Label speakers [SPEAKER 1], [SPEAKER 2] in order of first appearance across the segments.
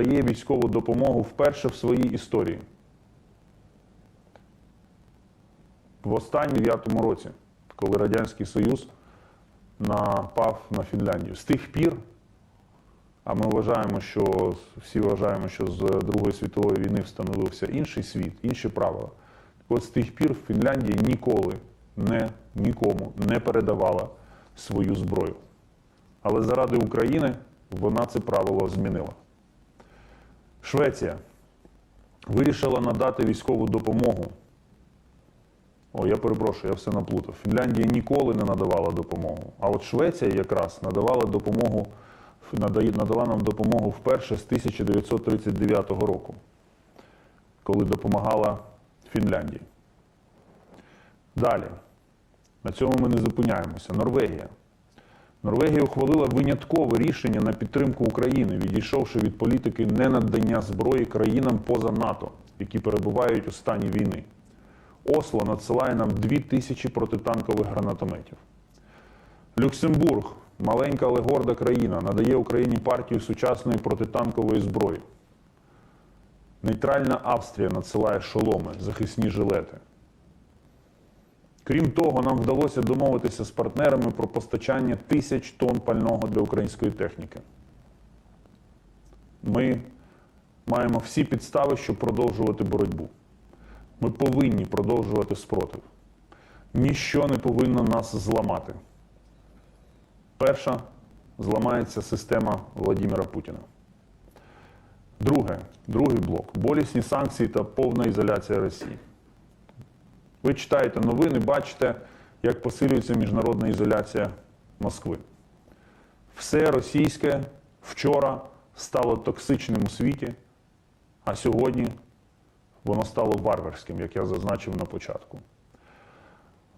[SPEAKER 1] дає військову допомогу вперше в своїй історії. В останньому 9-му році, коли Радянський Союз напав на Фінляндію. З тих пір, а ми вважаємо, що всі вважаємо, що з Другої світової війни встановився інший світ, інші правила. От з тих пір Фінляндія ніколи нікому не передавала свою зброю. Але заради України вона це правило змінила. Швеція вирішила надати військову допомогу. Я перепрошую, я все наплутав. Фінляндія ніколи не надавала допомогу. А от Швеція якраз надала нам допомогу вперше з 1939 року, коли допомагала Фінляндії. Далі. На цьому ми не зупиняємося. Норвегія. Норвегія ухвалила виняткове рішення на підтримку України, відійшовши від політики ненадання зброї країнам поза НАТО, які перебувають у стані війни. Осло надсилає нам 2000 протитанкових гранатометів. Люксембург, маленька, але горда країна, надає Україні партію сучасної протитанкової зброї. Нейтральна Австрія надсилає шоломи, захисні жилети. Крім того, нам вдалося домовитися з партнерами про постачання 1000 тонн пального для української техніки. Ми маємо всі підстави, щоб продовжувати боротьбу. Ми повинні продовжувати спротив. Ніщо не повинно нас зламати. Перша – зламається система Владимира Путіна. Другий блок – болісні санкції та повна ізоляція Росії. Ви читаєте новини, бачите, як посилюється міжнародна ізоляція Москви. Все російське вчора стало токсичним у світі, а сьогодні воно стало варварським, як я зазначив на початку.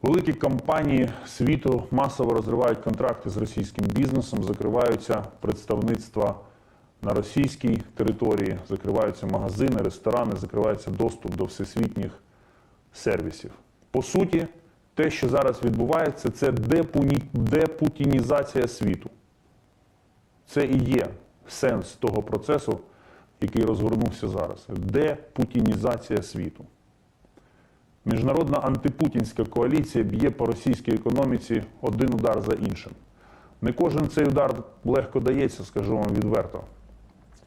[SPEAKER 1] Великі компанії світу масово розривають контракти з російським бізнесом, закриваються представництва на російській території, закриваються магазини, ресторани, закривається доступ до всесвітніх сервісів. По суті, те, що зараз відбувається, це депутінізація світу. Це і є сенс того процесу, який розгорнувся зараз. Депутінізація світу. Міжнародна антипутінська коаліція б'є по російській економіці один удар за іншим. Не кожен цей удар легко дається, скажу вам відверто.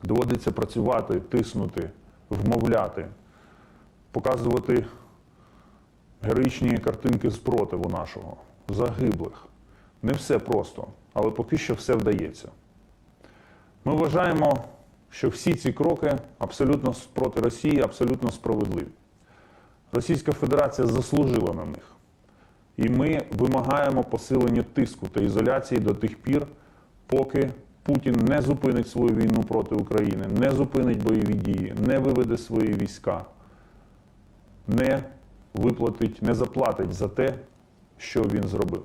[SPEAKER 1] Доводиться працювати, тиснути, вмовляти, показувати героїчні картинки спротиву нашого, загиблих. Не все просто, але поки що все вдається. Ми вважаємо, що всі ці кроки абсолютно проти Росії, абсолютно справедливі. Російська Федерація заслужила на них. І ми вимагаємо посилення тиску та ізоляції до тих пір, поки Путін не зупинить свою війну проти України, не зупинить бойові дії, не виведе свої війська, не заплатить за те, що він зробив.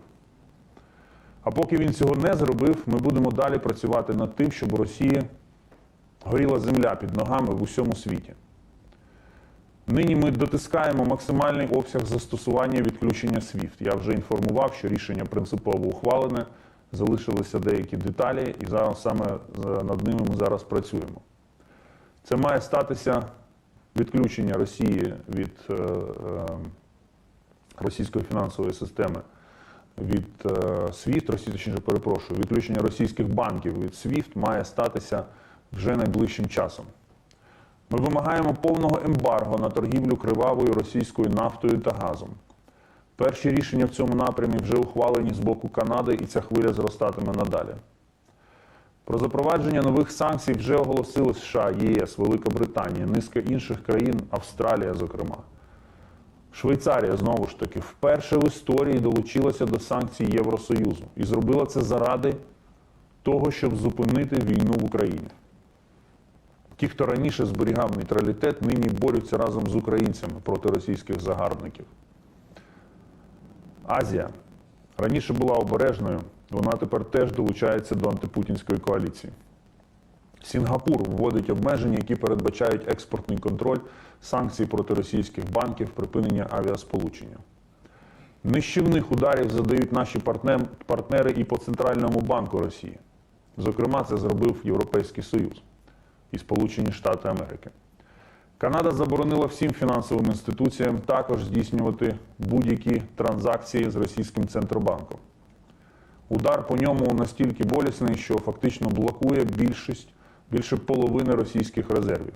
[SPEAKER 1] А поки він цього не зробив, ми будемо далі працювати над тим, щоб у Росії горіла земля під ногами в усьому світі. Нині ми дотискаємо максимальний обсяг застосування відключення SWIFT. Я вже інформував, що рішення принципово ухвалене, залишилися деякі деталі, і зараз саме над ними ми зараз працюємо. Це має статися відключення Росії від російської фінансової системи від SWIFT, відключення російських банків від SWIFT має статися вже найближчим часом. Ми вимагаємо повного ембарго на торгівлю кривавою російською нафтою та газом. Перші рішення в цьому напрямі вже ухвалені з боку Канади, і ця хвиля зростатиме надалі. Про запровадження нових санкцій вже оголосили США, ЄС, Велика Британія, низка інших країн, Австралія, зокрема. Швейцарія, знову ж таки, вперше в історії долучилася до санкцій Євросоюзу. І зробила це заради того, щоб зупинити війну в Україні. Ті, хто раніше зберігав нейтралітет, нині борються разом з українцями проти російських загарбників. Азія раніше була обережною, вона тепер теж долучається до антипутінської коаліції. Сінгапур вводить обмеження, які передбачають експортний контроль, санкції проти російських банків, припинення авіасполучення. Нищівних ударів задають наші партнери і по Центральному банку Росії. Зокрема, це зробив Європейський Союз. і Сполучені Штати Америки. Канада заборонила всім фінансовим інституціям також здійснювати будь-які транзакції з російським Центробанком. Удар по ньому настільки болісний, що фактично блокує більше половини російських резервів.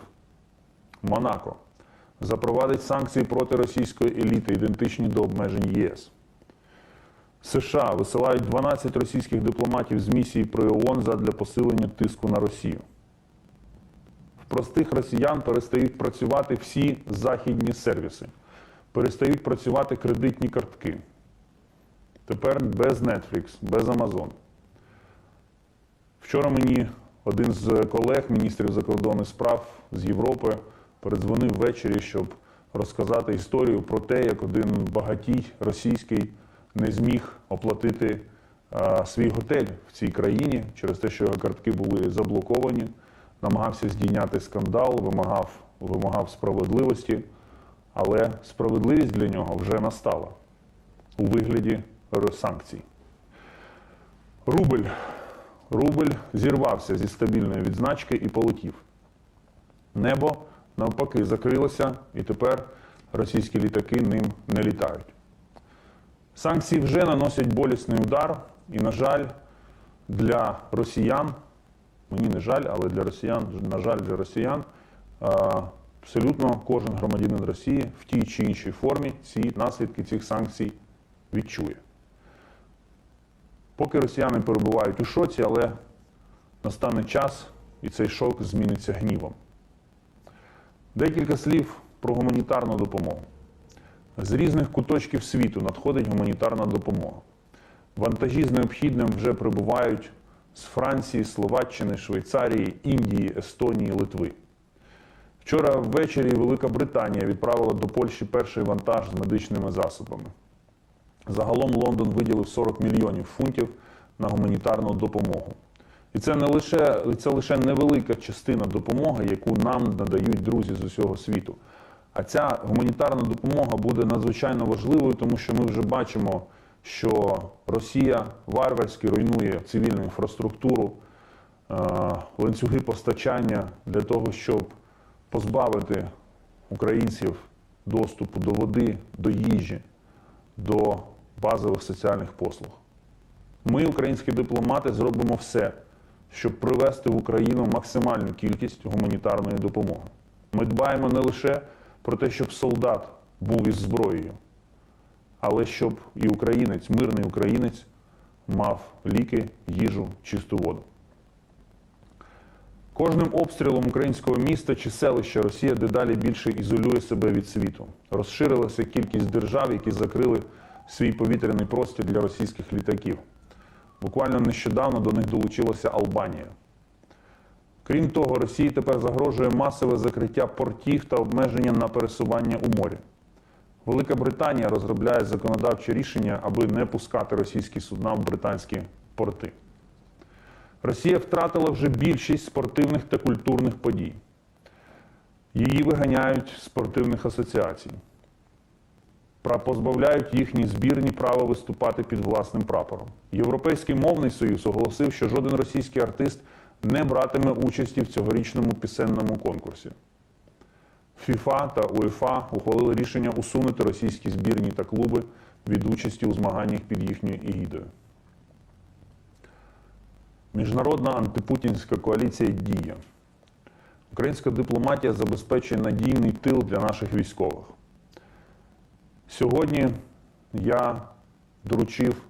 [SPEAKER 1] Монако запровадить санкції проти російської еліти, ідентичні до обмежень ЄС. США висилають 12 російських дипломатів з місії при ООН задля посилення тиску на Росію. В простих росіян перестають працювати всі західні сервіси. Перестають працювати кредитні картки. Тепер без Netflix, без Amazon. Вчора мені один з колег, міністрів закордонних справ з Європи, передзвонив ввечері, щоб розказати історію про те, як один багатій російський не зміг оплатити свій готель в цій країні через те, що його картки були заблоковані, намагався здійняти скандал, вимагав справедливості, але справедливість для нього вже настала у вигляді санкцій. Рубль зірвався зі стабільної відзначки і полетів. Небо, навпаки, закрилося, і тепер російські літаки ним не літають. Санкції вже наносять болісний удар, і, на жаль, для росіян, мені не жаль, але для росіян, на жаль, для росіян, абсолютно кожен громадянин Росії в тій чи іншій формі ці наслідки цих санкцій відчує. Поки росіяни перебувають у шоці, але настане час, і цей шок зміниться гнівом. Декілька слів про гуманітарну допомогу. З різних куточків світу надходить гуманітарна допомога. Вантажі з необхідним вже прибувають з Франції, Словаччини, Швейцарії, Індії, Естонії, Литви. Вчора ввечері Велика Британія відправила до Польщі перший вантаж з медичними засобами. Загалом Лондон виділив 40 мільйонів фунтів на гуманітарну допомогу. І це лише невелика частина допомоги, яку нам надають друзі з усього світу. А ця гуманітарна допомога буде надзвичайно важливою, тому що ми вже бачимо, що Росія варварськи руйнує цивільну інфраструктуру, ланцюги постачання для того, щоб позбавити українців доступу до води, до їжі, до базових соціальних послуг. Ми, українські дипломати, зробимо все, щоб привести в Україну максимальну кількість гуманітарної допомоги. Ми дбаємо не лише про те, щоб солдат був із зброєю, але щоб і українець, мирний українець, мав ліки, їжу, чисту воду. Кожним обстрілом українського міста чи селища Росія дедалі більше ізолює себе від світу. Розширилася кількість держав, які закрили свій повітряний простір для російських літаків. Буквально нещодавно до них долучилася Албанія. Крім того, Росії тепер загрожує масове закриття портів та обмеження на пересування у морі. Велика Британія розробляє законодавче рішення, аби не пускати російські судна в британські порти. Росія втратила вже більшість спортивних та культурних подій. Її виганяють з спортивних асоціацій. Позбавляють їхні збірні права виступати під власним прапором. Європейський мовний союз оголосив, що жоден російський артист не братиме участі в цьогорічному пісенному конкурсі. ФІФА та УЄФА ухвалили рішення усунути російські збірні та клуби від участі у змаганнях під їхньою егідою. Міжнародна антипутінська коаліція діє. Українська дипломатія забезпечує надійний тил для наших військових. Сьогодні я доручив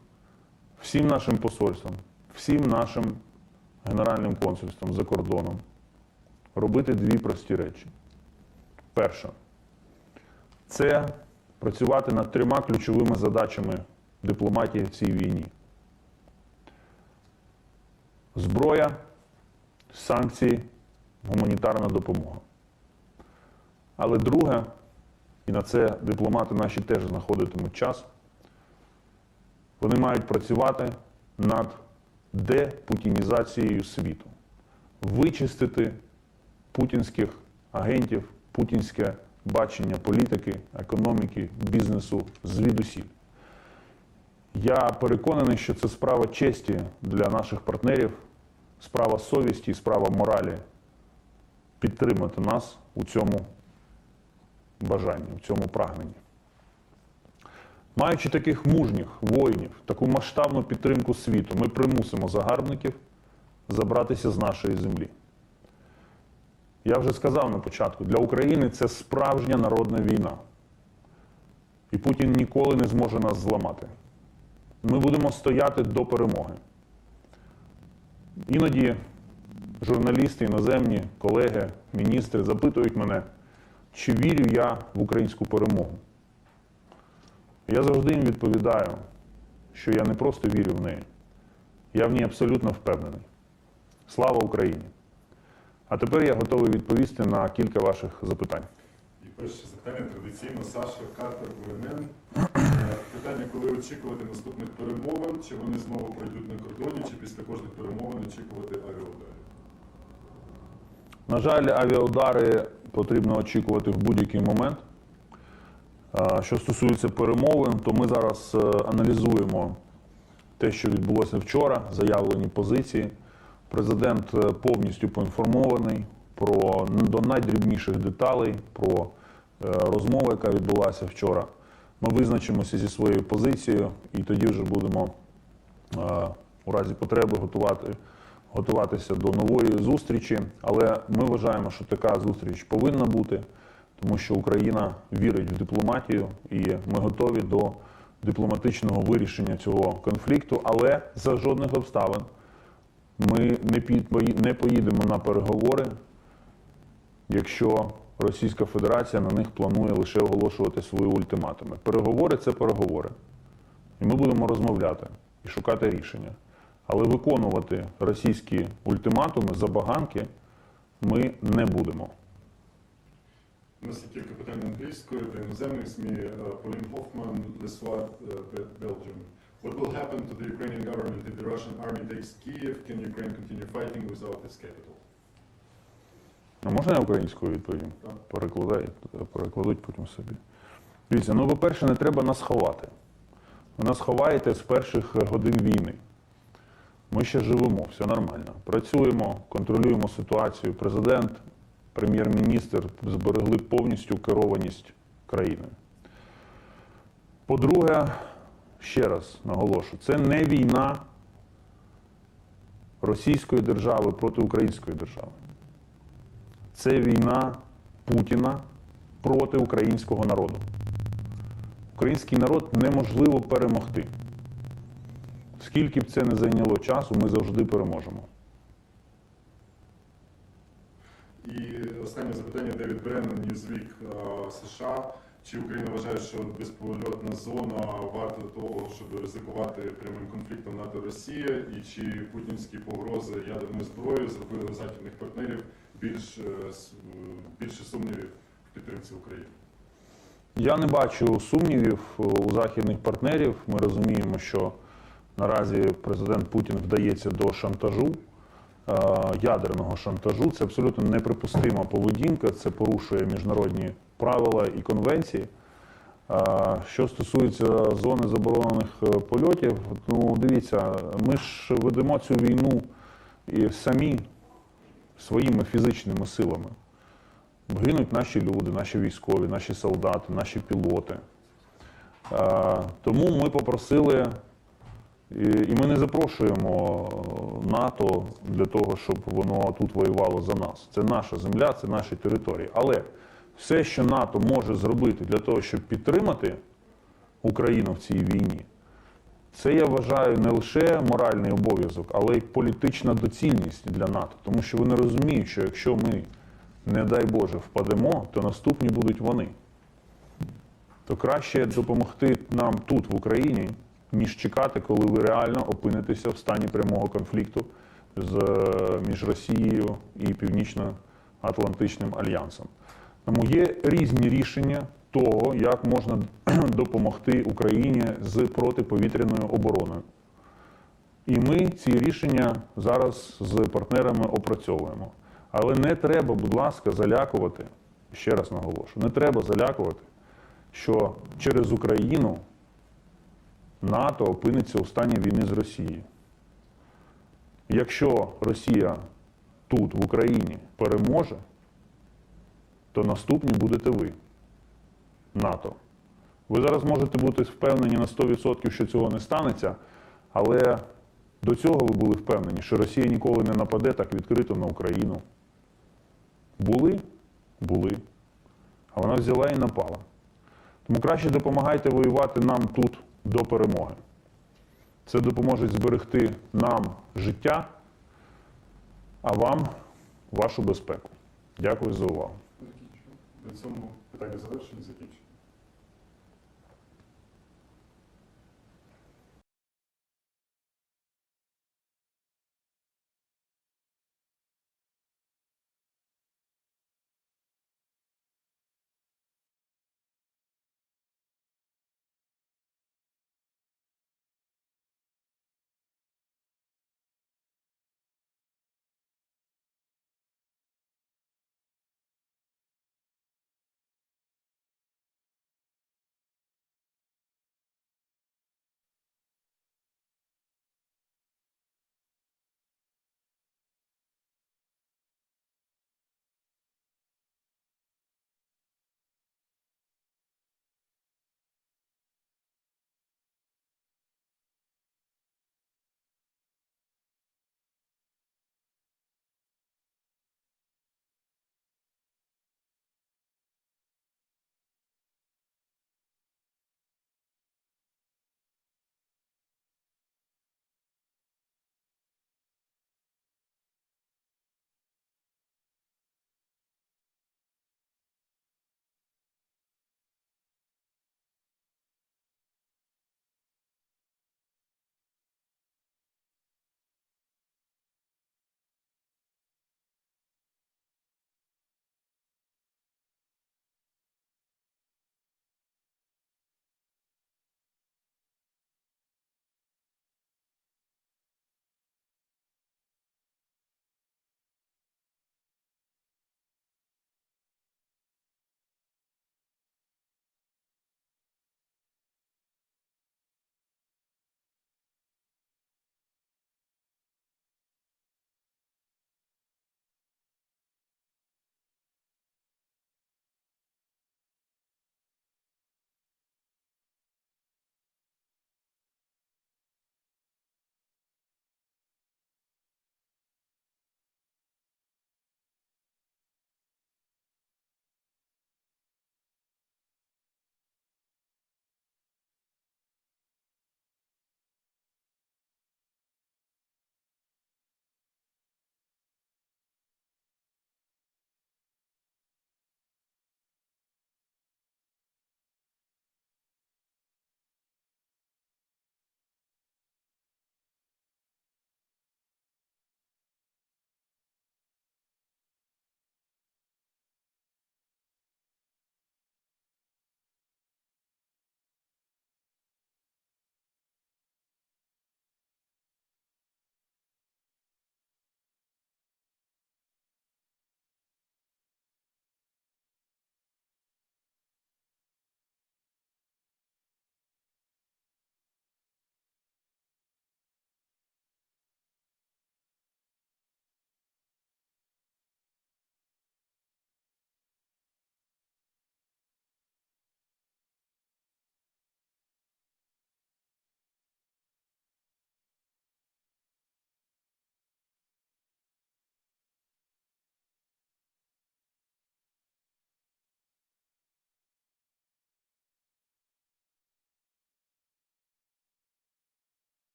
[SPEAKER 1] всім нашим посольствам, всім нашим генеральним консульствам за кордоном робити дві прості речі. Перша – це працювати над 3 ключовими задачами дипломатії в цій війні. Зброя, санкції, гуманітарна допомога. Але друге, і на це дипломати наші теж знаходитимуть час, вони мають працювати над депутінізацією світу. Вичистити путінських агентів, путінське бачення політики, економіки, бізнесу звідусіль. Я переконаний, що це справа честі для наших партнерів, справа совісті і справа моралі підтримати нас у цьому бажанні, у цьому прагненні. Маючи таких мужніх воїнів, таку масштабну підтримку світу, ми примусимо загарбників забратися з нашої землі. Я вже сказав на початку, для України це справжня народна війна. І Путін ніколи не зможе нас зламати. Ми будемо стояти до перемоги. Іноді журналісти, іноземні, колеги, міністри запитують мене, чи вірю я в українську перемогу. Я завжди їм відповідаю, що я не просто вірю в неї, я в ній абсолютно впевнений. Слава Україні! А тепер я готовий відповісти на кілька ваших запитань.
[SPEAKER 2] І перше запитання традиційно Саша Картер ВНН. Питання, коли очікувати наступних перемовин, чи вони знову пройдуть на кордоні, чи після кожних перемовин очікувати авіаударів?
[SPEAKER 1] На жаль, авіаудари потрібно очікувати в будь-який момент. Що стосується перемовин, то ми зараз аналізуємо те, що відбулося вчора, заявлені позиції. Президент повністю поінформований до найдрібніших деталей, про розмову, яка відбулася вчора. Ми визначимося зі своєю позицією і тоді вже будемо у разі потреби готуватися до нової зустрічі. Але ми вважаємо, що така зустріч повинна бути, тому що Україна вірить в дипломатію і ми готові до дипломатичного вирішення цього конфлікту, але за жодних обставин ми не поїдемо на переговори, якщо Російська Федерація на них планує лише оголошувати свої ультиматуми. Переговори – це переговори. І ми будемо розмовляти і шукати рішення. Але виконувати російські ультиматуми, забаганки ми не будемо.
[SPEAKER 2] У нас є кілька питань англійською та іноземних ЗМІ. Полін Хофман, Лесуар, Belgium. What will happen to the Ukrainian government if the Russian army takes Kyiv? Can Ukraine continue fighting without its capital?
[SPEAKER 1] А можна я українською відповім? Перекладуть потім собі. Дивіться, по-перше, не треба нас ховати. Ви нас ховаєте з перших годин війни. Ми ще живемо, все нормально. Працюємо, контролюємо ситуацію. Президент, прем'єр-міністр зберегли повністю керованість країною. По-друге, ще раз наголошу, це не війна російської держави проти української держави. Це війна Путіна проти українського народу. Український народ неможливо перемогти. Скільки б це не зайняло часу, ми завжди переможемо.
[SPEAKER 2] І останнє запитання Девід Бреннан, Newsweek, США. Чи Україна вважає, що безпольотна зона варта того, щоб ризикувати прямим конфліктом НАТО-Росія? І чи путінські погрози ядерною зброєю зробили у західних партнерів більше сумнівів в підтримці України?
[SPEAKER 1] Я не бачу сумнівів у західних партнерів. Ми розуміємо, що наразі президент Путін вдається до шантажу, ядерного шантажу. Це абсолютно неприпустима поведінка, це порушує міжнародні правила і конвенції. Що стосується зони заборонених польотів, дивіться, ми ж ведемо цю війну і самі своїми фізичними силами. Гинуть наші люди, наші військові, наші солдати, наші пілоти. Тому ми попросили, і ми не запрошуємо НАТО для того, щоб воно тут воювало за нас. Це наша земля, це наші території. Але все, що НАТО може зробити для того, щоб підтримати Україну в цій війні, це, я вважаю, не лише моральний обов'язок, але й політична доцільність для НАТО. Тому що вони розуміють, що якщо ми, не дай Боже, впадемо, то наступні будуть вони. То краще допомогти нам тут, в Україні, ніж чекати, коли ви реально опинитеся в стані прямого конфлікту між Росією і Північно-Атлантичним альянсом. Тому є різні рішення того, як можна допомогти Україні з протиповітряною обороною. І ми ці рішення зараз з партнерами опрацьовуємо. Але не треба, будь ласка, залякувати, ще раз наголошу, не треба залякувати, що через Україну НАТО опиниться у стані війни з Росією. Якщо Росія тут, в Україні, переможе, то наступні будете ви, НАТО. Ви зараз можете бути впевнені на 100%, що цього не станеться, але до цього ви були впевнені, що Росія ніколи не нападе так відкрито на Україну. Були? Були. А вона взяла і напала. Тому краще допомагайте воювати нам тут до перемоги. Це допоможе зберегти нам життя, а вам вашу безпеку. Дякую за увагу.
[SPEAKER 2] На цьому питання завершені, закінчені.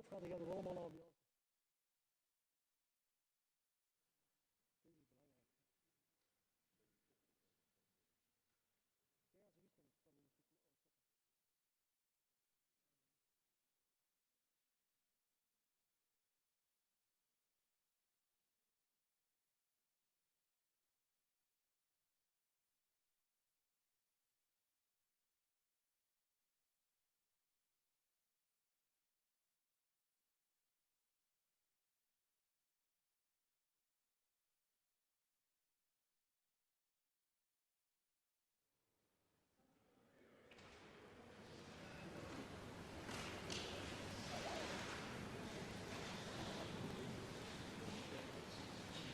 [SPEAKER 3] gaat er allemaal ambiance. Dit is belangrijk. Ja, ze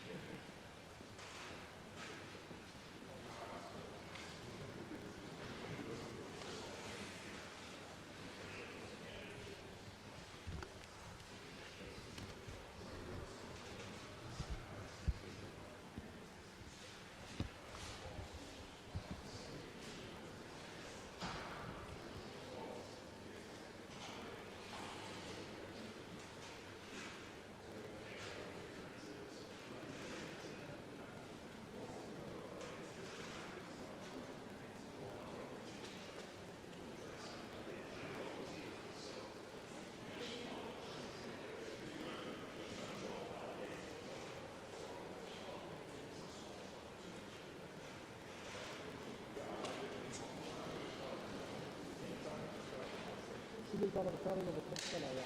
[SPEAKER 3] wisten het. Dan moest ik stoppen. Şimdi bana bir tane de bakmışsana ya.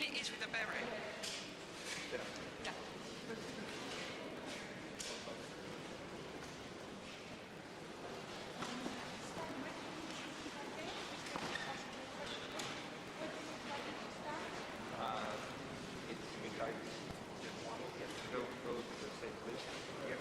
[SPEAKER 4] It is with a beret. Yeah.
[SPEAKER 5] It's regarding go to the same place. Yeah.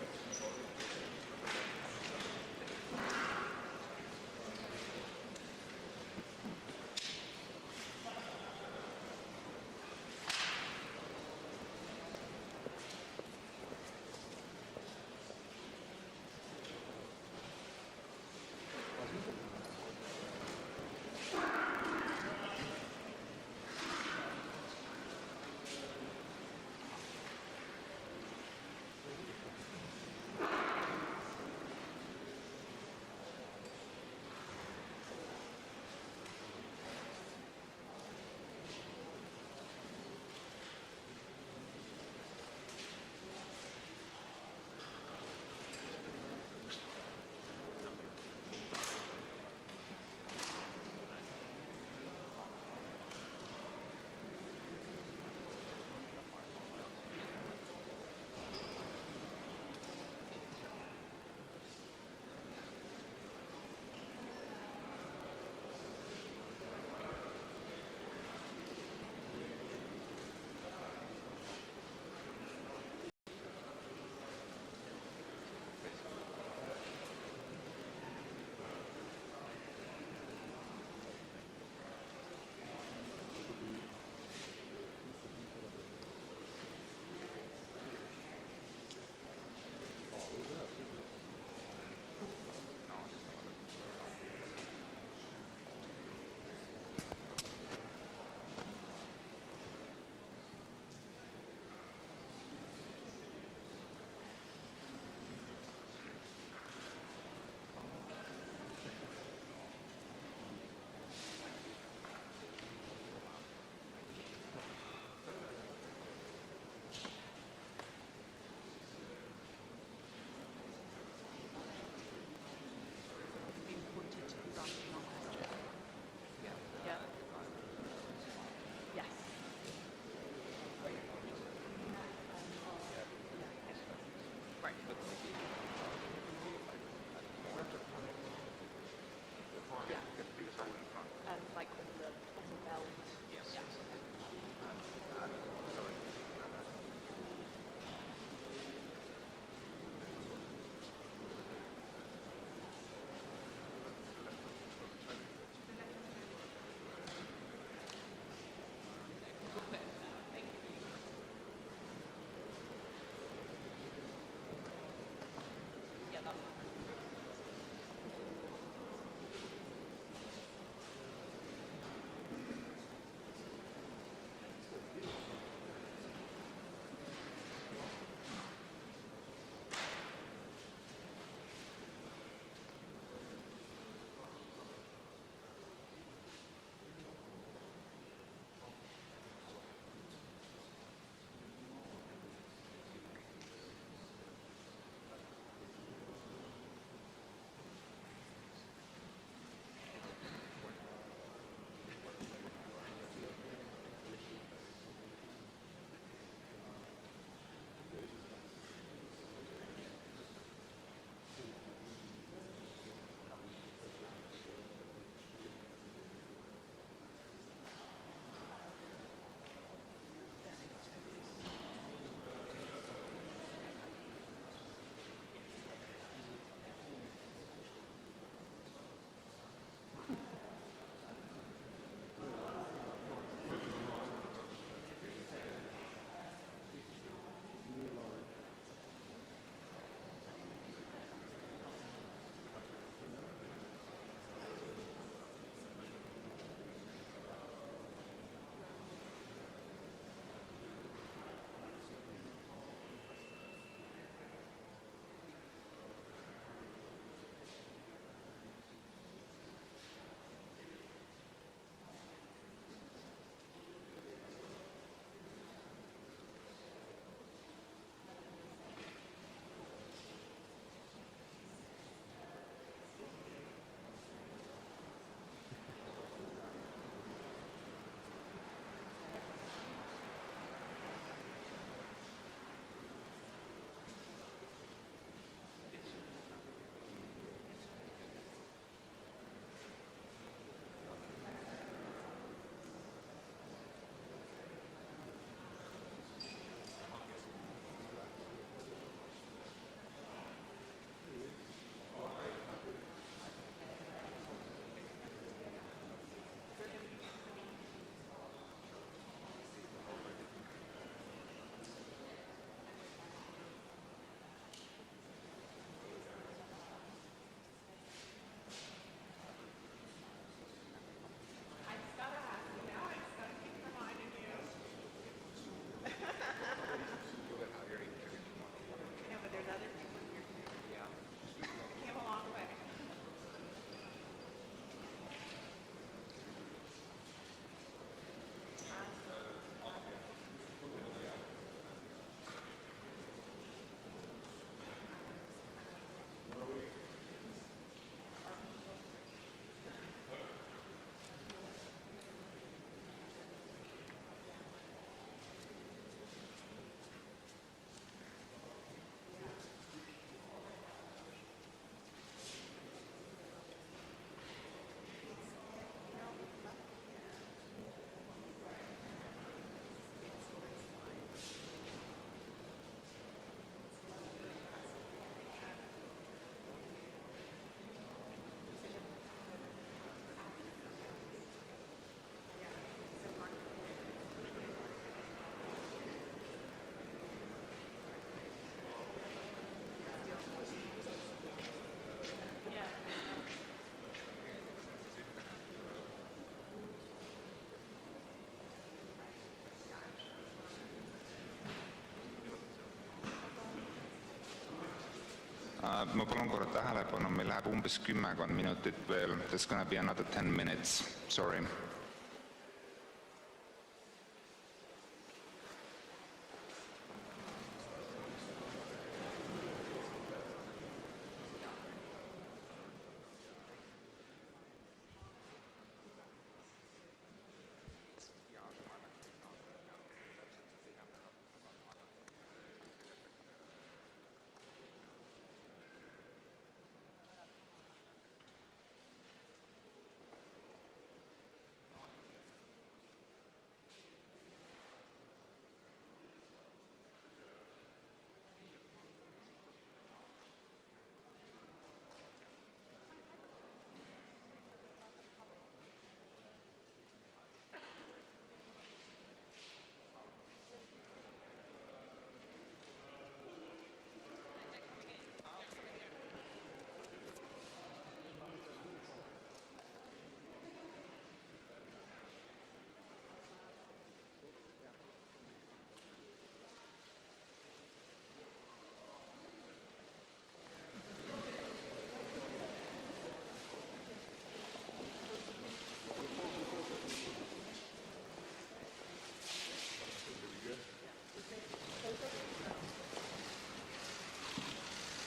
[SPEAKER 6] Ma palun korra tähelepanu, meil läheb umbes 10 minutit veel. There's gonna be another 10 minutes. Sorry.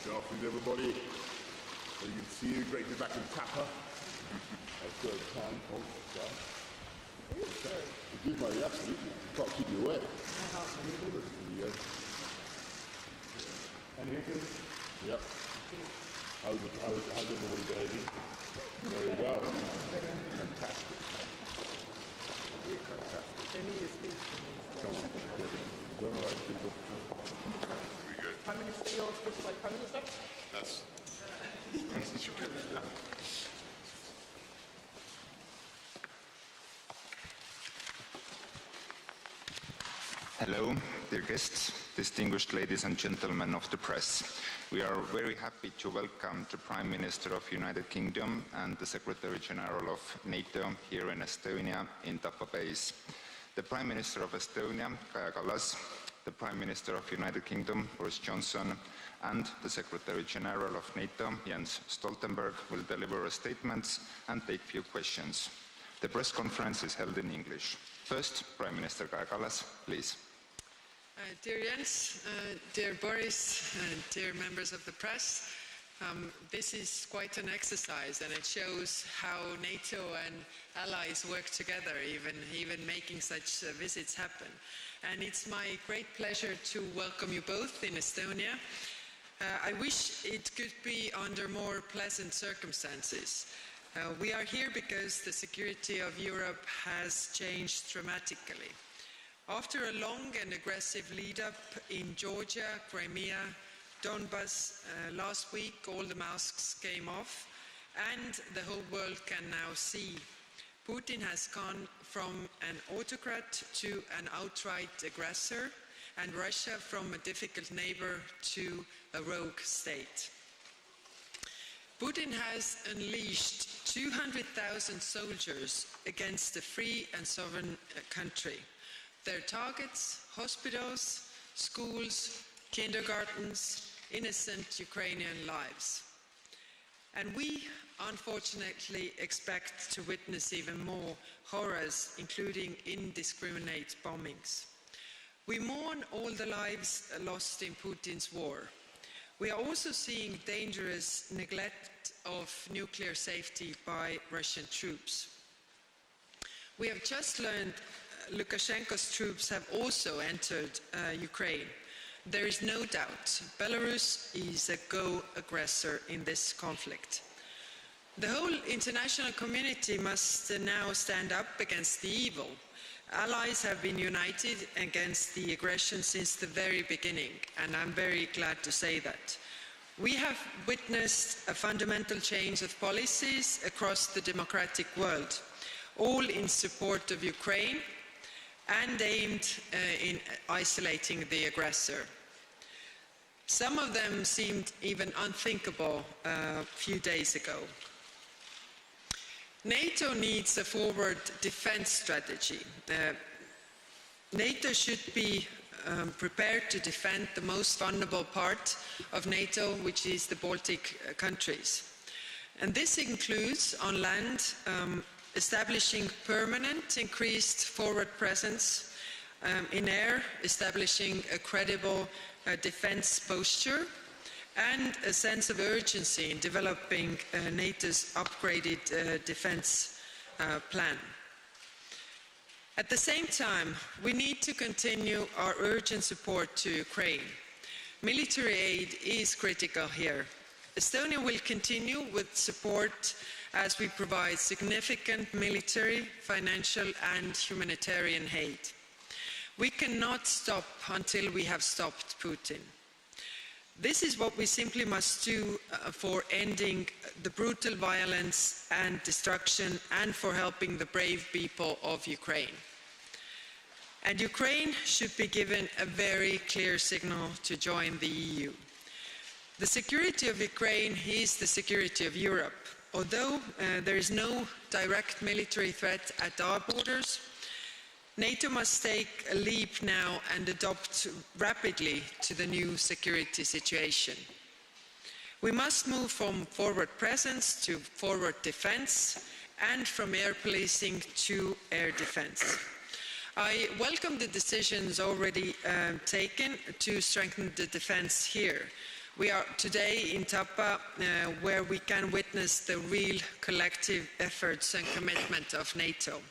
[SPEAKER 7] Good afternoon, everybody. So you can see you, great to be back in Kappa. That's good time. Oh, God. Forgive my accent, you can't keep you away.
[SPEAKER 1] And here goes.
[SPEAKER 7] Yep. How's everybody, baby? There you go. Fantastic. Fantastic. Come on. All right, people. Very good.
[SPEAKER 3] Prime Minister, you're supposed to like Prime Minister?
[SPEAKER 7] That's
[SPEAKER 6] Hello, dear guests, distinguished ladies and gentlemen of the press. We are very happy to welcome the Prime Minister of United Kingdom and the Secretary General of NATO here in Estonia in Tapa Base. The Prime Minister of Estonia, Kaja Kallas, the Prime Minister of United Kingdom, Boris Johnson, and the Secretary General of NATO, Jens Stoltenberg, will deliver statements and take few questions. The press conference is held in English. First, Prime Minister Kaja Kallas, please.
[SPEAKER 8] Dear Jens, dear Boris, dear members of the press, this is quite an exercise, and it shows how NATO and allies work together, even making such visits happen. And it's my great pleasure to welcome you both in Estonia. I wish it could be under more pleasant circumstances. We are here because the security of Europe has changed dramatically. After a long and aggressive lead-up in Georgia, Crimea, Donbas, last week all the masks came off, and the whole world can now see Putin has gone from an autocrat to an outright aggressor, and Russia from a difficult neighbor to a rogue state. Putin has unleashed 200,000 soldiers against a free and sovereign country. Their targets: hospitals, schools, kindergartens, innocent Ukrainian lives. And we, unfortunately, expect to witness even more horrors, including indiscriminate bombings. We mourn all the lives lost in Putin's war. We are also seeing dangerous neglect of nuclear safety by Russian troops. We have just learned Lukashenko's troops have also entered Ukraine. There is no doubt Belarus is a co-aggressor in this conflict. The whole international community must now stand up against the evil. Allies have been united against the aggression since the very beginning, and I'm very glad to say that. We have witnessed a fundamental change of policies across the democratic world, all in support of Ukraine and aimed in isolating the aggressor. Some of them seemed even unthinkable a few days ago. NATO needs a forward defense strategy. NATO should be prepared to defend the most vulnerable part of NATO, which is the Baltic countries. And this includes, on land, establishing permanent increased forward presence, in air, establishing a credible defense posture, and a sense of urgency in developing NATO's upgraded defense plan. At the same time, we need to continue our urgent support to Ukraine. Military aid is critical here. Estonia will continue with support as we provide significant military, financial and humanitarian aid. We cannot stop until we have stopped Putin. This is what we simply must do for ending the brutal violence and destruction and for helping the brave people of Ukraine. And Ukraine should be given a very clear signal to join the EU. The security of Ukraine is the security of Europe. Although there is no direct military threat at our borders, NATO must take a leap now and adopt rapidly to the new security situation. We must move from forward presence to forward defense and from air policing to air defense. I welcome the decisions already taken to strengthen the defense here. We are today in Tapa where we can witness the real collective efforts and commitment of NATO.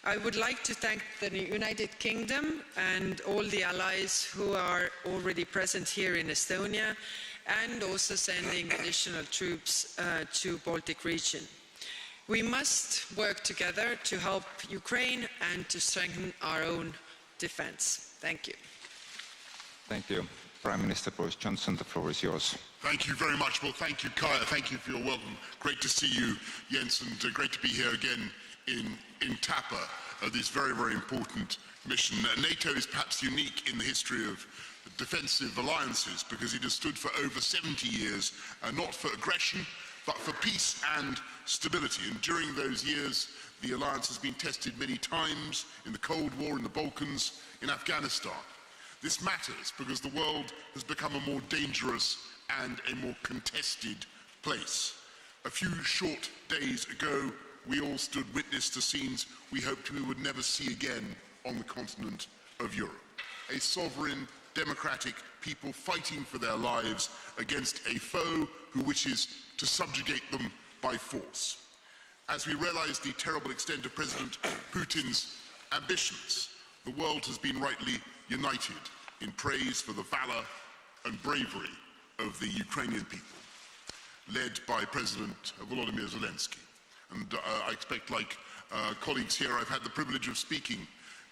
[SPEAKER 8] I would like to thank the United Kingdom and all the allies who are already present here in Estonia and also sending additional troops to Baltic region. We must work together to help Ukraine and to strengthen our own defense. Thank you.
[SPEAKER 6] Thank you. Prime Minister Boris Johnson, the floor is yours.
[SPEAKER 7] Thank you very much. Well, thank you, Kaja. Thank you for your welcome. Great to see you, Jens, and great to be here again in Tapa, this very, very important mission. NATO is perhaps unique in the history of defensive alliances because it has stood for over 70 years, not for aggression, but for peace and stability. And during those years, the alliance has been tested many times in the Cold War, in the Balkans, in Afghanistan. This matters because the world has become a more dangerous and a more contested place. A few short days ago, we all stood witness to scenes we hoped we would never see again on the continent of Europe. A sovereign, democratic people fighting for their lives against a foe who wishes to subjugate them by force. As we realize the terrible extent of President Putin's ambitions, the world has been rightly united in praise for the valor and bravery of the Ukrainian people, led by President Volodymyr Zelensky. And I expect, like colleagues here, I've had the privilege of speaking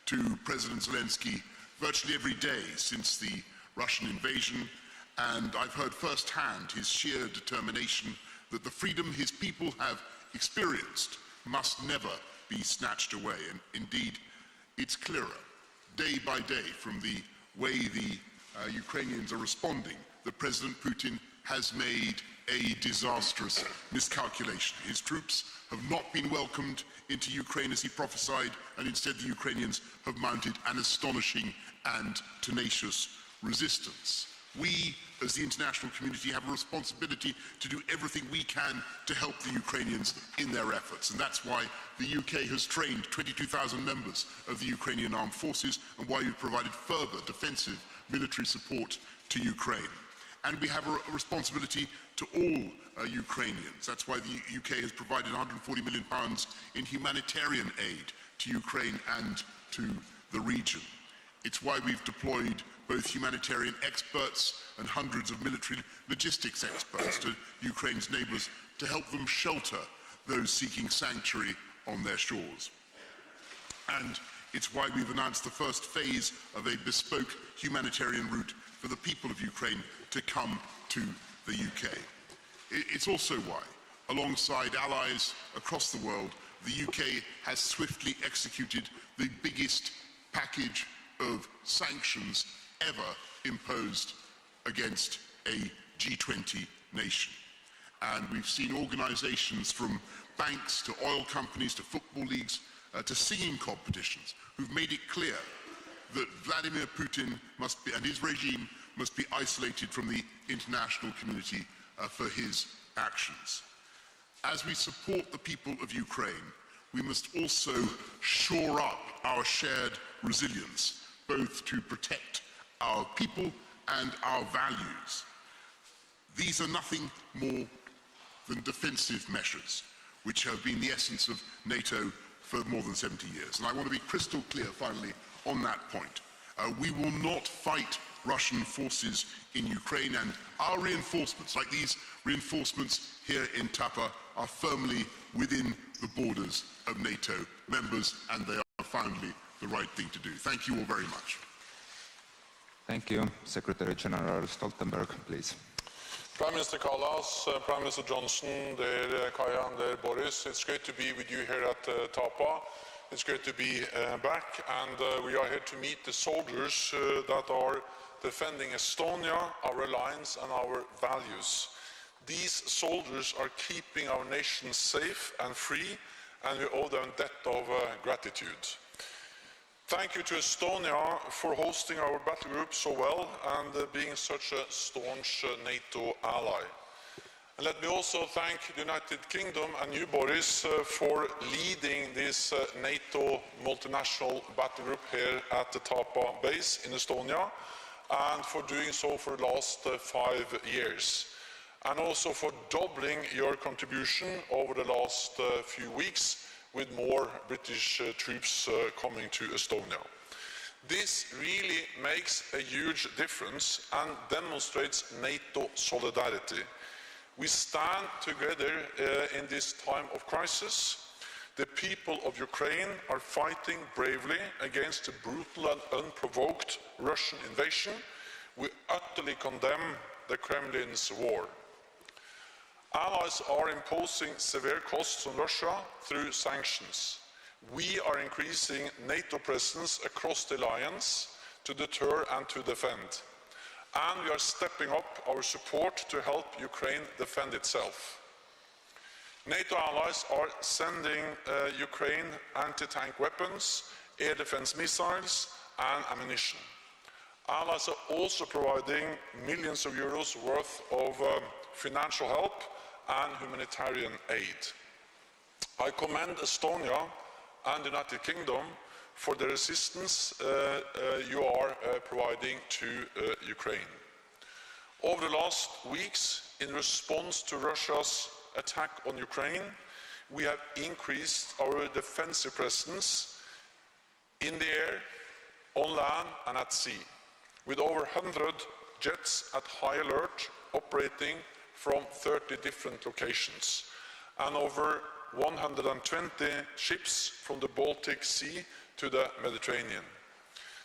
[SPEAKER 7] to President Zelensky virtually every day since the Russian invasion, and I've heard firsthand his sheer determination that the freedom his people have experienced must never be snatched away. And indeed, it's clearer, day by day, from the way the Ukrainians are responding, that President Putin has made a disastrous miscalculation. His troops have not been welcomed into Ukraine as he prophesied, and instead the Ukrainians have mounted an astonishing and tenacious resistance. We, as the international community, have a responsibility to do everything we can to help the Ukrainians in their efforts, and that's why the UK has trained 22,000 members of the Ukrainian armed forces and why we've provided further defensive military support to Ukraine. And we have a responsibility to all Ukrainians. That's why the UK has provided £140 million in humanitarian aid to Ukraine and to the region. It's why we've deployed both humanitarian experts and hundreds of military logistics experts to Ukraine's neighbours to help them shelter those seeking sanctuary on their shores. And it's why we've announced the first phase of a bespoke humanitarian route for the people of Ukraine to come to the UK. It's also why, alongside allies across the world, the UK has swiftly executed the biggest package of sanctions ever imposed against a G20 nation. And we've seen organisations from banks to oil companies to football leagues to singing competitions who've made it clear that Vladimir Putin and his regime must be isolated from the international community for his actions. As we support the people of Ukraine, we must also shore up our shared resilience, both to protect our people and our values. These are nothing more than defensive measures, which have been the essence of NATO for more than 70 years. And I want to be crystal clear, finally, on that point. We will not fight Russian forces in Ukraine, and our reinforcements, like these reinforcements here in Tapa, are firmly within the borders of NATO members, and they are finally the right thing to do. Thank you all very much.
[SPEAKER 6] Thank you. Secretary General Stoltenberg, please.
[SPEAKER 9] Prime Minister Kallas, Prime Minister Johnson, dear Kaja and dear Boris, it's great to be with you here at Tapa. It's great to be back, and we are here to meet the soldiers that are defending Estonia, our alliance and our values. These soldiers are keeping our nation safe and free, and we owe them a debt of gratitude. Thank you to Estonia for hosting our battle group so well and being such a staunch NATO ally. And let me also thank the United Kingdom and you, Boris, for leading this NATO multinational battle group here at the Tapa base in Estonia, and for doing so for the last 5 years. And also for doubling your contribution over the last few weeks, with more British troops coming to Estonia. This really makes a huge difference and demonstrates NATO solidarity. We stand together in this time of crisis. The people of Ukraine are fighting bravely against the brutal and unprovoked Russian invasion. We utterly condemn the Kremlin's war. Allies are imposing severe costs on Russia through sanctions. We are increasing NATO presence across the alliance to deter and to defend. And we are stepping up our support to help Ukraine defend itself. NATO allies are sending Ukraine anti-tank weapons, air defense missiles and ammunition. Allies are also providing millions of euros worth of financial help and humanitarian aid. I commend Estonia and the United Kingdom for the assistance you are providing to Ukraine. Over the last weeks, in response to Russia's attack on Ukraine, we have increased our defensive presence in the air, on land and at sea, with over 100 jets at high alert operating from 30 different locations, and over 120 ships from the Baltic Sea to the Mediterranean.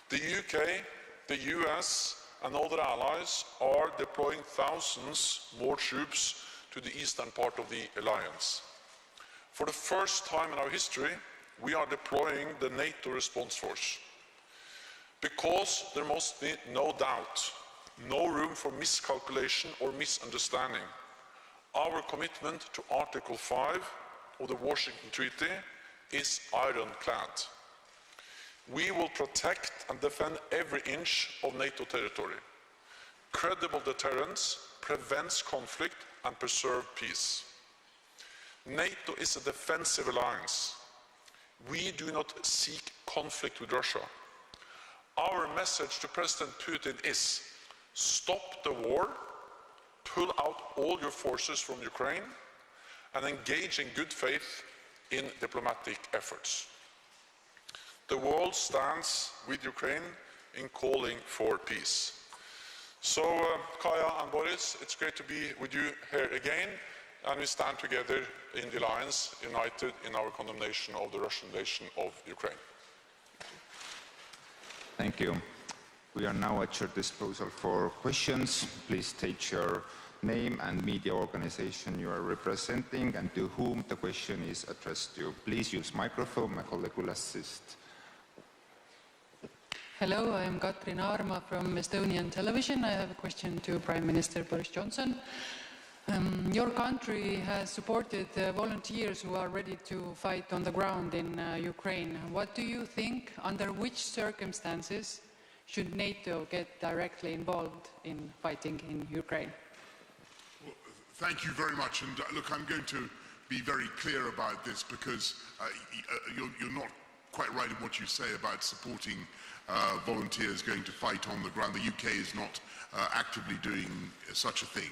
[SPEAKER 9] The UK, the US and other allies are deploying thousands more troops to the eastern part of the alliance. For the first time in our history, we are deploying the NATO response force. Because there must be no doubt, no room for miscalculation or misunderstanding. Our commitment to Article 5 of the Washington Treaty is ironclad. We will protect and defend every inch of NATO territory. Credible deterrence prevents conflict and preserves peace. NATO is a defensive alliance. We do not seek conflict with Russia. Our message to President Putin is: stop the war, pull out all your forces from Ukraine, and engage in good faith in diplomatic efforts. The world stands with Ukraine in calling for peace. So, Kaja and Boris, it's great to be with you here again, and we stand together in the alliance, united in our condemnation of the Russian invasion of Ukraine.
[SPEAKER 6] Thank you. We are now at your disposal for questions. Please state your name and media organization you are representing and to whom the question is addressed to. Please use microphone. My colleague will assist.
[SPEAKER 10] Hello, I am Katrin Aarma from Estonian television. I have a question to Prime Minister Boris Johnson. Your country has supported volunteers who are ready to fight on the ground in Ukraine. What do you think, under which circumstances should NATO get directly involved in fighting in Ukraine?
[SPEAKER 7] Well, thank you very much. And look, I'm going to be very clear about this because you're not quite right in what you say about supporting volunteers going to fight on the ground. The UK is not actively doing such a thing.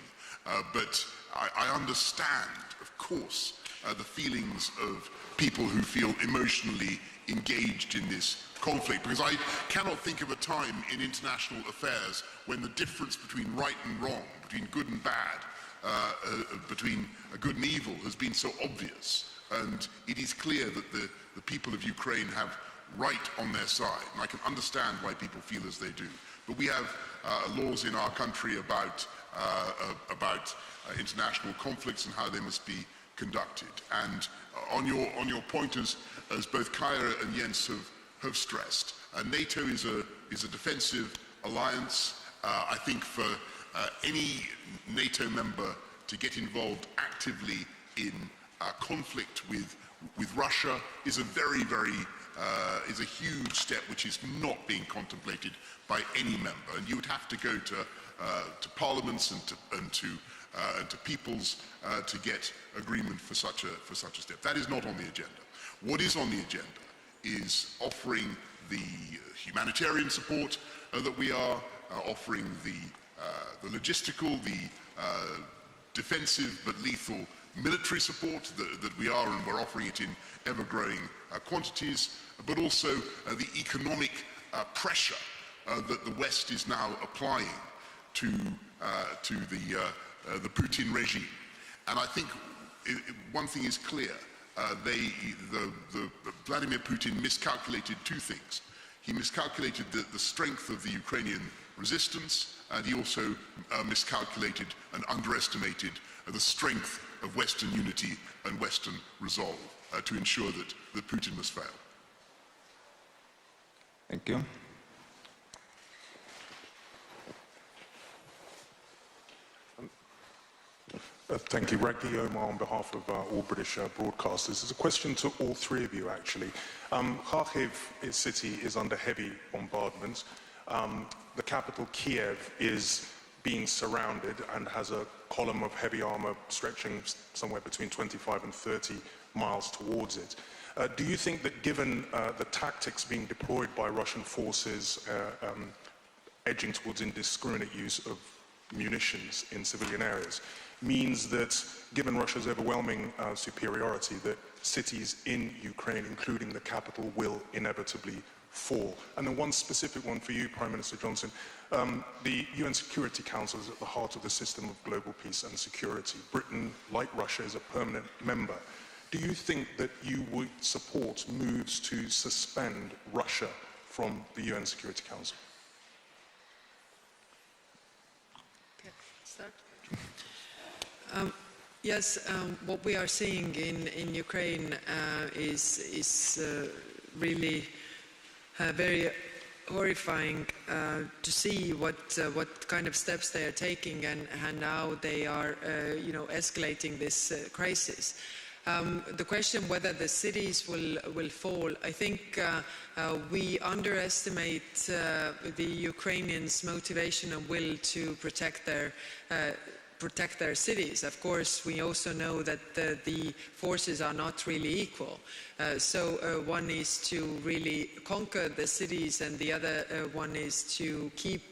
[SPEAKER 7] But I understand, of course, the feelings of people who feel emotionally engaged in this conflict, because I cannot think of a time in international affairs when the difference between right and wrong, between good and bad, between good and evil has been so obvious. And it is clear that the people of Ukraine have right on their side, and I can understand why people feel as they do. But we have laws in our country about international conflicts and how they must be conducted. And on your point, as both Kaja and Jens have stressed, NATO is a defensive alliance. I think for any NATO member to get involved actively in conflict with Russia is a very, very is a huge step which is not being contemplated by any member, and you would have to go to parliaments and to peoples to get agreement for such a step. That is not on the agenda. What is on the agenda is offering the humanitarian support that we are offering, the logistical, the defensive but lethal military support that we are, and we're offering it in ever-growing quantities, but also the economic pressure that the West is now applying to the Putin regime. And I think one thing is clear: Vladimir Putin miscalculated two things. He miscalculated the strength of the Ukrainian resistance, and he also miscalculated and underestimated the strength of Western unity and Western resolve to ensure that Putin must fail.
[SPEAKER 6] Thank you.
[SPEAKER 11] Thank you. Raghi Omar on behalf of all British broadcasters. It's a question to all three of you, actually. Kharkiv city is under heavy bombardment. The capital, Kiev, is being surrounded and has a column of heavy armor stretching somewhere between 25 and 30 miles towards it. Do you think that given the tactics being deployed by Russian forces edging towards indiscriminate use of munitions in civilian areas means that, given Russia's overwhelming superiority, that cities in Ukraine, including the capital, will inevitably fall? And then one specific one for you, Prime Minister Johnson. The UN Security Council is at the heart of the system of global peace and security. Britain, like Russia, is a permanent member. Do you think that you would support moves to suspend Russia from the UN Security Council?
[SPEAKER 8] Okay, start. Yes, what we are seeing in Ukraine is really very horrifying to see what kind of steps they are taking and how they are, escalating this crisis. The question whether the cities will fall, I think we underestimate the Ukrainians' motivation and will to protect their cities. Of course, we also know that the forces are not really equal. So one is to really conquer the cities, and the other one is to keep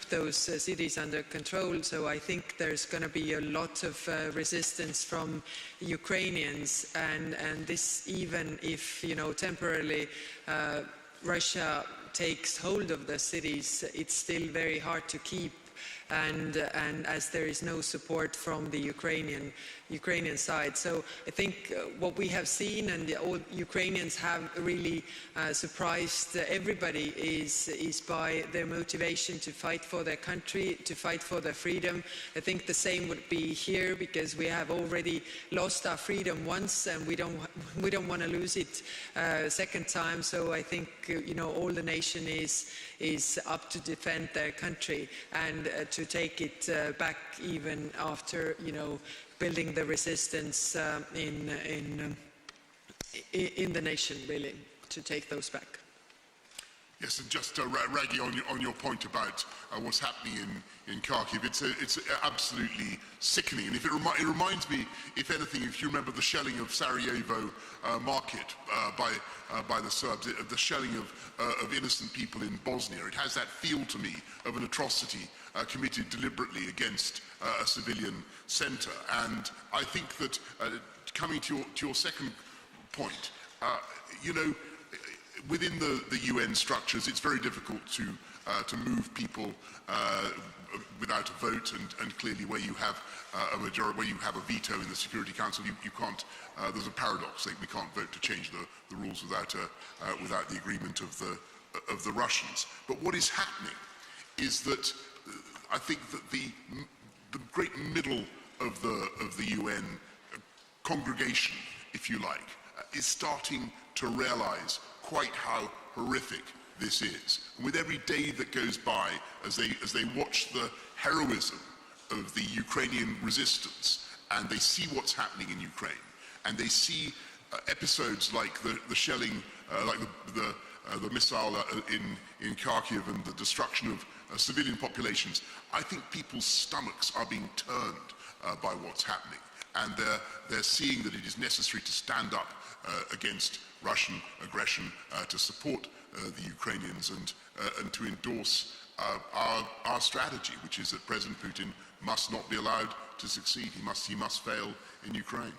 [SPEAKER 8] those cities under control. So I think there's going to be a lot of resistance from Ukrainians, and this, even if temporarily Russia takes hold of the cities, it's still very hard to keep. And as there is no support from the Ukrainian side. So I think what we have seen, and all Ukrainians have really surprised everybody, is by their motivation to fight for their country, to fight for their freedom. I think the same would be here, because we have already lost our freedom once, and we don't want to lose it second time. So I think all the nation is is up to defend their country and to take it back even after, building the resistance in the nation, really, to take those back.
[SPEAKER 7] Yes, and just Raggy, on your point about what's happening in Kharkiv, it's absolutely sickening. And it reminds me, if anything, if you remember the shelling of Sarajevo market by the Serbs, the shelling of innocent people in Bosnia. It has that feel to me of an atrocity committed deliberately against a civilian centre. And I think that coming to your second point, within the UN structures, it's very difficult to move people without a vote, and clearly where you have a majority, where you have a veto in the Security Council, you can't. There's a paradox. We can't vote to change the rules without the agreement of the Russians. But what is happening is that I think that the great middle of the UN congregation, if you like, is starting to realise quite how horrific this is. And with every day that goes by, as they watch the heroism of the Ukrainian resistance, and they see what's happening in Ukraine, and they see episodes like the shelling, like the missile in Kharkiv and the destruction of civilian populations, I think people's stomachs are being turned by what's happening. And they're seeing that it is necessary to stand up against Russian aggression, to support the Ukrainians, and to endorse our strategy, which is that President Putin must not be allowed to succeed. He must fail in Ukraine.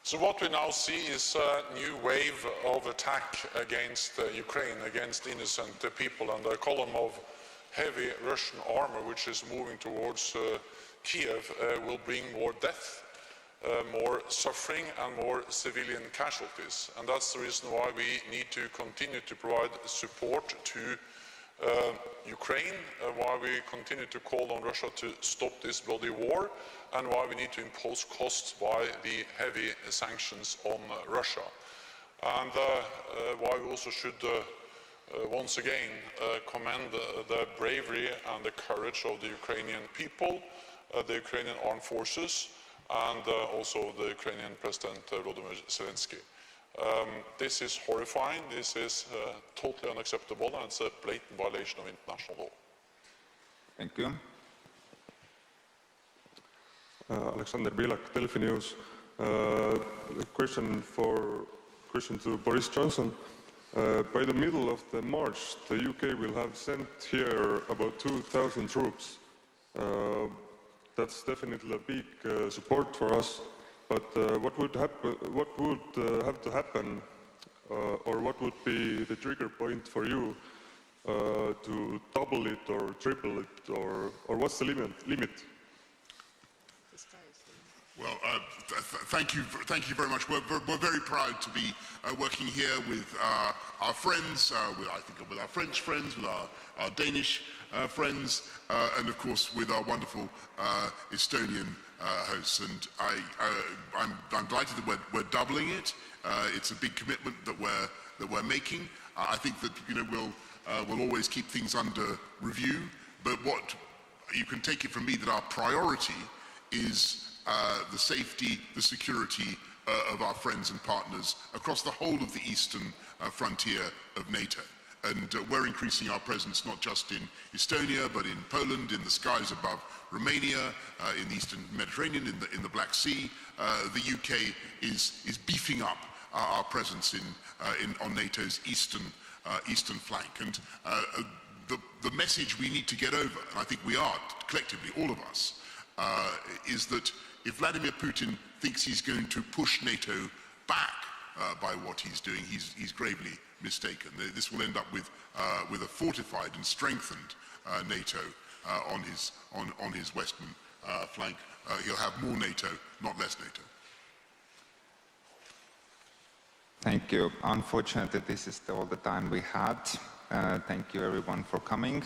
[SPEAKER 9] So what we now see is a new wave of attack against Ukraine, against innocent people, and a column of heavy Russian armor which is moving towards Kiev will bring more death, more suffering, and more civilian casualties. And that's the reason why we need to continue to provide support to Ukraine, why we continue to call on Russia to stop this bloody war, and why we need to impose costs by the heavy sanctions on Russia. And why we also should once again commend the bravery and the courage of the Ukrainian people, the Ukrainian armed forces, and also the Ukrainian President Volodymyr Zelensky. This is horrifying, this is totally unacceptable, and it's a blatant violation of international law.
[SPEAKER 6] Thank you.
[SPEAKER 12] Alexander Bilak, Delphi News. Question to Boris Johnson. By the middle of the March, the UK will have sent here about 2,000 troops. That's definitely a big support for us. But what would have to happen, or what would be the trigger point for you to double it or triple it, or what's the limit?
[SPEAKER 7] Well, thank you very much. We're very proud to be working here with our friends, with our French friends, with our Danish friends, and of course with our wonderful Estonian hosts. And I'm delighted that we're doubling it. It's a big commitment that we're making. I think that we'll always keep things under review. But what you can take it from me that our priority is the safety, the security of our friends and partners across the whole of the eastern frontier of NATO. And we're increasing our presence not just in Estonia, but in Poland, in the skies above Romania, in the eastern Mediterranean, in the Black Sea. The UK is beefing up our presence on NATO's eastern flank. And the message we need to get over, and I think we are collectively, all of us, is that if Vladimir Putin thinks he's going to push NATO back by what he's doing, he's gravely mistaken. This will end up with a fortified and strengthened NATO on his western flank. He'll have more NATO, not less NATO.
[SPEAKER 6] Thank you. Unfortunately, this is all the time we had. Thank you everyone for coming.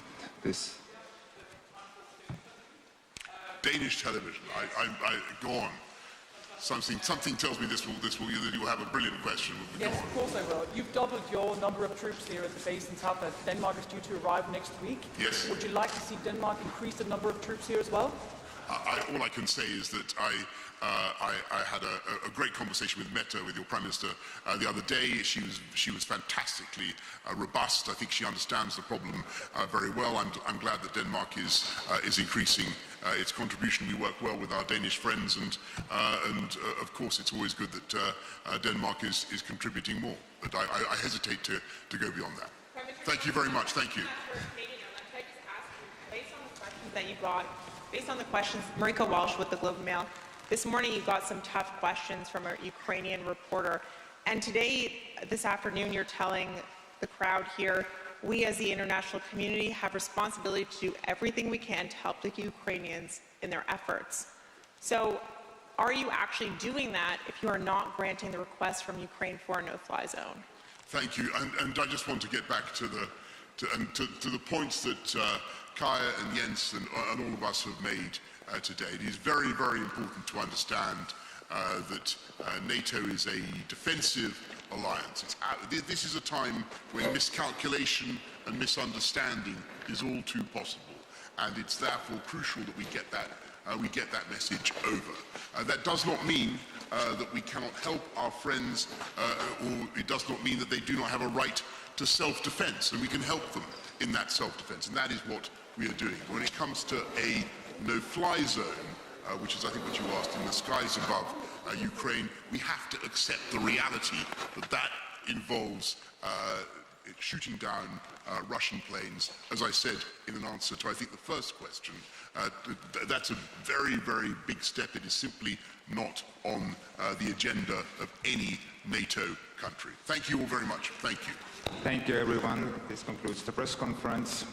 [SPEAKER 7] Danish television, I go on. Something tells me you will have a brilliant question.
[SPEAKER 3] Yes, of course I will. You've doubled your number of troops here at the base in Tapa. Denmark is due to arrive next week.
[SPEAKER 7] Yes.
[SPEAKER 3] Would you like to see Denmark increase the number of troops here as well?
[SPEAKER 7] All I can say is that I had a great conversation with Mette, with your Prime Minister, the other day. She was fantastically robust. I think she understands the problem very well. I'm glad that Denmark is increasing its contribution. We work well with our Danish friends, and of course it's always good that Denmark is contributing more. But I hesitate to go beyond that. Thank you very much. Thank you.
[SPEAKER 13] Based on the questions that you got, based on the questions, Marika Walsh with the Globe and Mail, this morning you got some tough questions from a Ukrainian reporter. And today, this afternoon, you're telling the crowd here, we as the international community have responsibility to do everything we can to help the Ukrainians in their efforts. So are you actually doing that if you are not granting the request from Ukraine for a no-fly zone?
[SPEAKER 7] Thank you. And I just want to get back to the points that Kaja and Jens and all of us have made today. It is very, very important to understand that NATO is a defensive alliance. This is a time when miscalculation and misunderstanding is all too possible, and it's therefore crucial that we get that message over. That does not mean that we cannot help our friends, or it does not mean that they do not have a right to self-defense, and we can help them in that self-defense, and that is what we are doing. When it comes to a no-fly zone, which is I think what you asked, in the skies above Ukraine, we have to accept the reality that involves shooting down Russian planes. As I said in an answer to I think the first question, that's a very, very big step. It is simply not on the agenda of any NATO country. Thank you all very much. Thank you.
[SPEAKER 6] Thank you, everyone. This concludes the press conference.